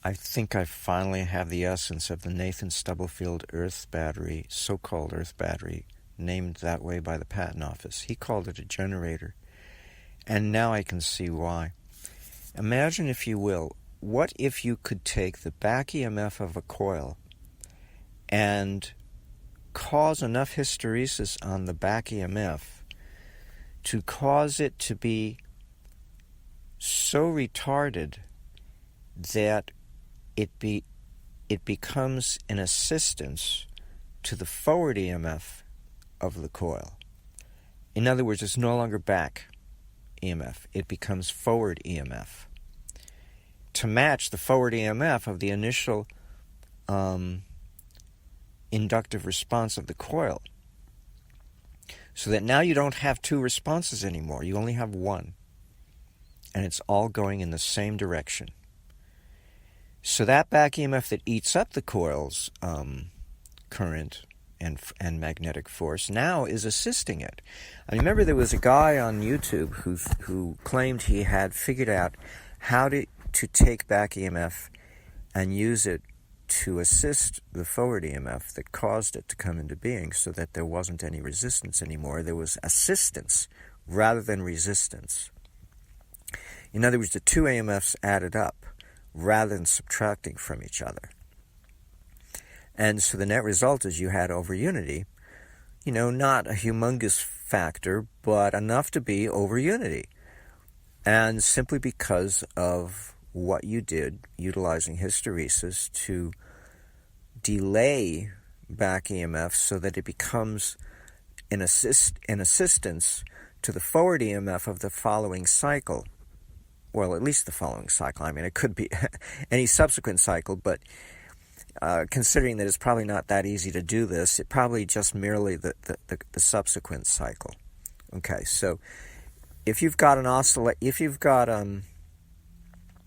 I think I finally have the essence of the Nathan Stubblefield Earth battery, so-called Earth battery, named that way by the Patent Office. He called it a generator, and now I can see why. Imagine, if you will, what if you could take the back EMF of a coil and cause enough hysteresis on the back EMF to cause it to be so retarded that it becomes an assistance to the forward EMF of the coil. In other words, it's no longer back EMF. It becomes forward EMF to match the forward EMF of the initial inductive response of the coil. So that now you don't have two responses anymore. You only have one. And it's all going in the same direction. So that back EMF that eats up the coil's current and magnetic force now is assisting it. I remember there was a guy on YouTube who claimed he had figured out how to take back EMF and use it to assist the forward EMF that caused it to come into being, so that there wasn't any resistance anymore. There was assistance rather than resistance. In other words, the two EMFs added up rather than subtracting from each other. And so the net result is you had over unity, not a humongous factor, but enough to be over unity. And simply because of what you did, utilizing hysteresis to delay back EMF so that it becomes an assistance to the forward EMF of the following cycle. Well, at least the following cycle. I mean, it could be any subsequent cycle, but considering that it's probably not that easy to do this, it probably just merely the subsequent cycle. Okay, so if you've got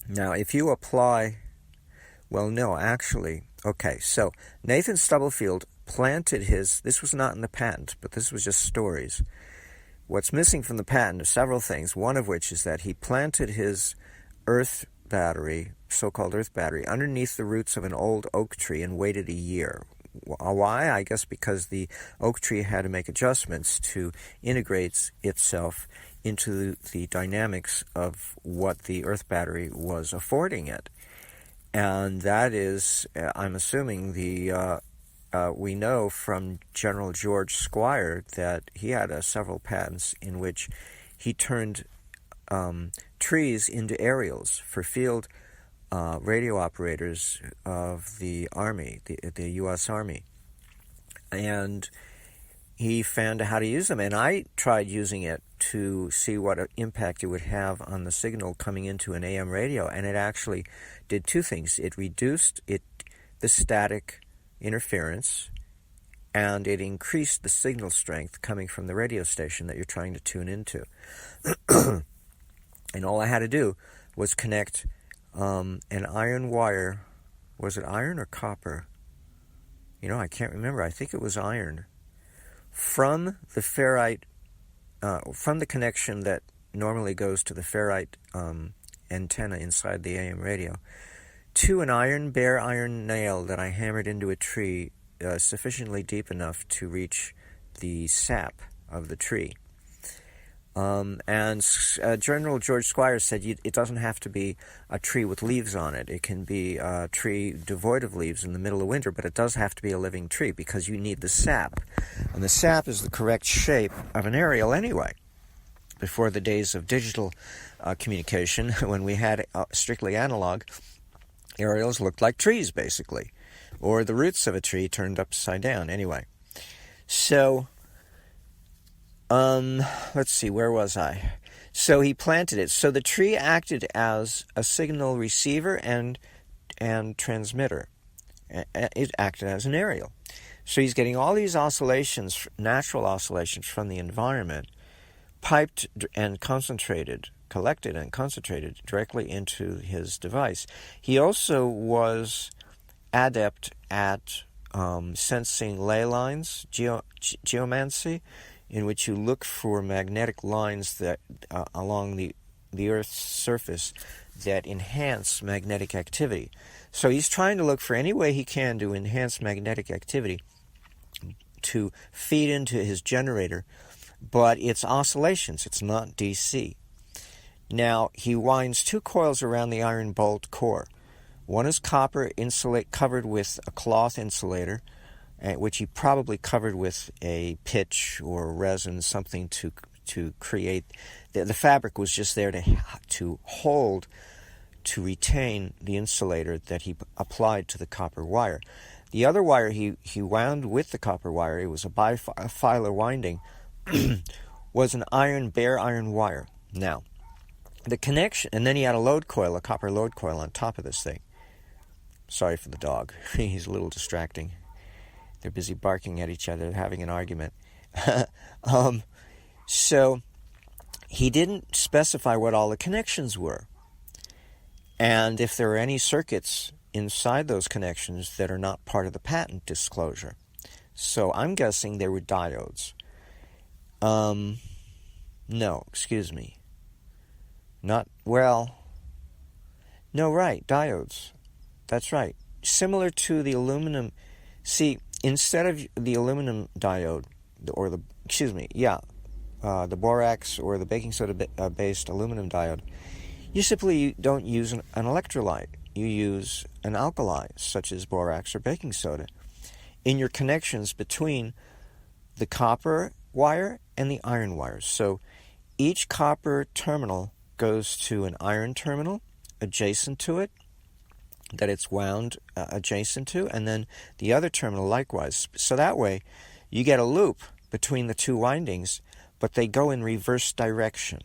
now if you apply, okay, so Nathan Stubblefield planted this was not in the patent, but this was just stories. What's missing from the patent are several things, one of which is that he planted his earth battery, so-called earth battery, underneath the roots of an old oak tree and waited a year. Why? I guess because the oak tree had to make adjustments to integrate itself into the dynamics of what the earth battery was affording it. And that is, I'm assuming, we know from General George Squier that he had several patents in which he turned trees into aerials for field radio operators of the Army, the U.S. Army. And he found out how to use them. And I tried using it to see what impact it would have on the signal coming into an AM radio. And it actually did two things. It reduced the static interference, and it increased the signal strength coming from the radio station that you're trying to tune into. And all I had to do was connect an iron wire. Was it iron or copper? I can't remember. I think it was iron. From the ferrite, from the connection that normally goes to the ferrite antenna inside the AM radio, to an bare iron nail that I hammered into a tree sufficiently deep enough to reach the sap of the tree. And General George Squier said it doesn't have to be a tree with leaves on it. It can be a tree devoid of leaves in the middle of winter, but it does have to be a living tree because you need the sap. And the sap is the correct shape of an aerial anyway. Before the days of digital communication, when we had strictly analog, aerials looked like trees, basically, or the roots of a tree turned upside down. Anyway, so let's see, where was I? So he planted it. So the tree acted as a signal receiver and transmitter. It acted as an aerial. So he's getting all these oscillations, natural oscillations from the environment, piped and collected and concentrated directly into his device. He also was adept at sensing ley lines, geomancy, in which you look for magnetic lines that along the the Earth's surface that enhance magnetic activity. So he's trying to look for any way he can to enhance magnetic activity to feed into his generator, but it's oscillations, it's not DC. Now, he winds 2 coils around the iron bolt core. One is copper covered with a cloth insulator, which he probably covered with a pitch or resin, something to create. The fabric was just there to hold, to retain the insulator that he applied to the copper wire. The other wire he wound with the copper wire, it was a bifilar winding, was an bare iron wire. Now, the connection, and then he had a copper load coil on top of this thing. Sorry for the dog. He's a little distracting. They're busy barking at each other, having an argument. So he didn't specify what all the connections were, and if there are any circuits inside those connections that are not part of the patent disclosure. So I'm guessing they were diodes. No, excuse me. Diodes. That's right. Similar to the aluminum. See, instead of the aluminum diode, the borax or the baking soda based aluminum diode, you simply don't use an electrolyte. You use an alkali, such as borax or baking soda, in your connections between the copper wire and the iron wires. So each copper terminal goes to an iron terminal adjacent to it, that it's wound adjacent to, and then the other terminal likewise. So that way you get a loop between the 2 windings, but they go in reverse direction,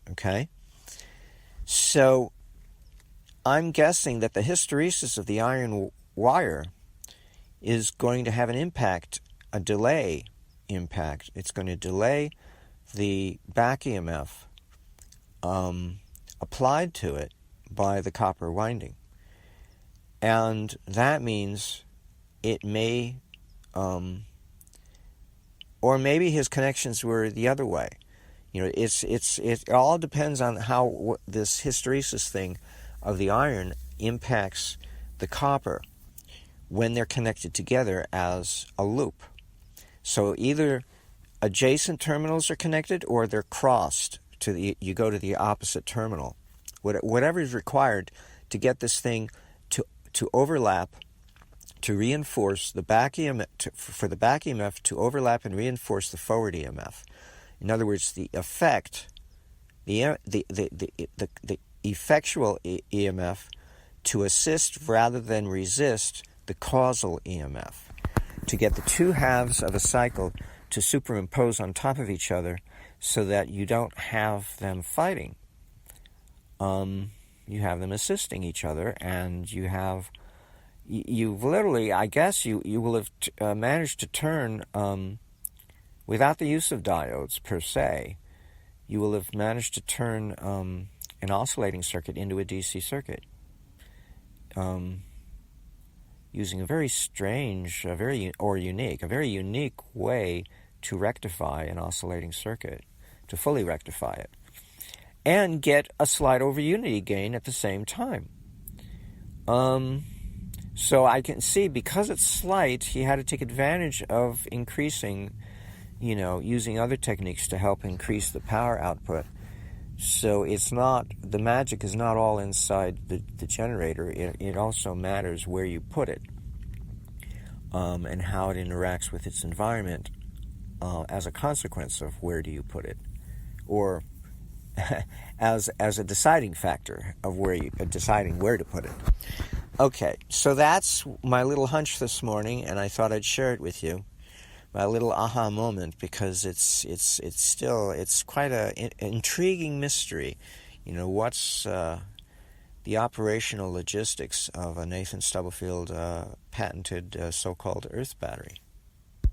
okay? So I'm guessing that the hysteresis of the iron wire is going to have an impact, a delay impact. It's going to delay the back EMF applied to it by the copper winding. And that means it may, or maybe his connections were the other way. It all depends on how this hysteresis thing of the iron impacts the copper when they're connected together as a loop. So either adjacent terminals are connected or they're crossed you go to the opposite terminal. Whatever is required to get this thing to overlap, to reinforce the back EMF, for the back EMF to overlap and reinforce the forward EMF. In other words, the effect, the effectual EMF to assist rather than resist the causal EMF, to get the 2 halves of a cycle to superimpose on top of each other so that you don't have them fighting. You have them assisting each other, and you've literally, I guess you will have managed to turn, without the use of diodes per se, you will have managed to turn an oscillating circuit into a DC circuit, using a very strange, a very unique way to rectify an oscillating circuit, to fully rectify it, and get a slight over unity gain at the same time. So I can see, because it's slight, he had to take advantage of increasing, using other techniques to help increase the power output. So the magic is not all inside the generator. It also matters where you put it, and how it interacts with its environment as a consequence of where do you put it, or as a deciding factor of deciding where to put it. Okay, so that's my little hunch this morning, and I thought I'd share it with you. My little aha moment, because it's quite an intriguing mystery. What's the operational logistics of a Nathan Stubblefield patented so-called Earth battery?